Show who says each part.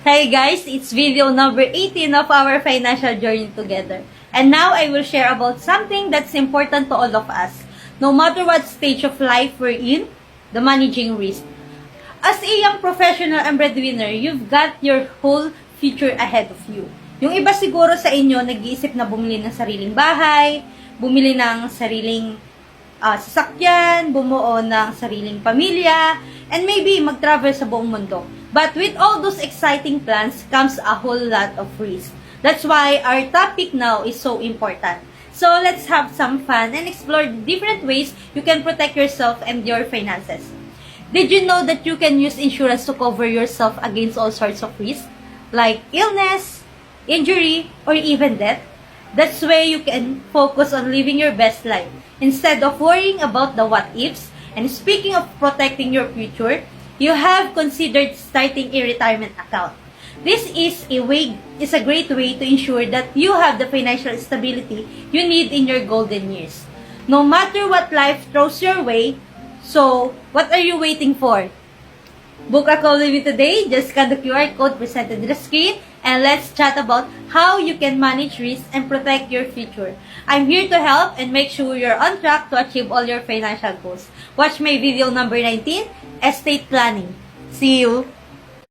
Speaker 1: Hey guys, it's video number 18 of our financial journey together. And now I will share about something that's important to all of us. No matter what stage of life we're in, the managing risk. As a young professional and breadwinner, you've got your whole future ahead of you. Yung iba siguro sa inyo, nag-iisip na bumili ng sariling bahay, bumili ng sariling sasakyan, bumuo ng sariling pamilya, and maybe mag-travel sa buong mundo. But with all those exciting plans comes a whole lot of risk. That's why our topic now is so important. So let's have some fun and explore the different ways you can protect yourself and your finances. Did you know that you can use insurance to cover yourself against all sorts of risks, like illness, injury, or even death? That's where you can focus on living your best life instead of worrying about the what-ifs. And speaking of protecting your future, you have considered starting a retirement account. This is a great way to ensure that you have the financial stability you need in your golden years. No matter what life throws your way, so what are you waiting for? Book a call with me today. Just scan the QR code presented on the screen and let's chat about how you can manage risk and protect your future. I'm here to help and make sure you're on track to achieve all your financial goals. Watch my video number 19, Estate Planning. See you!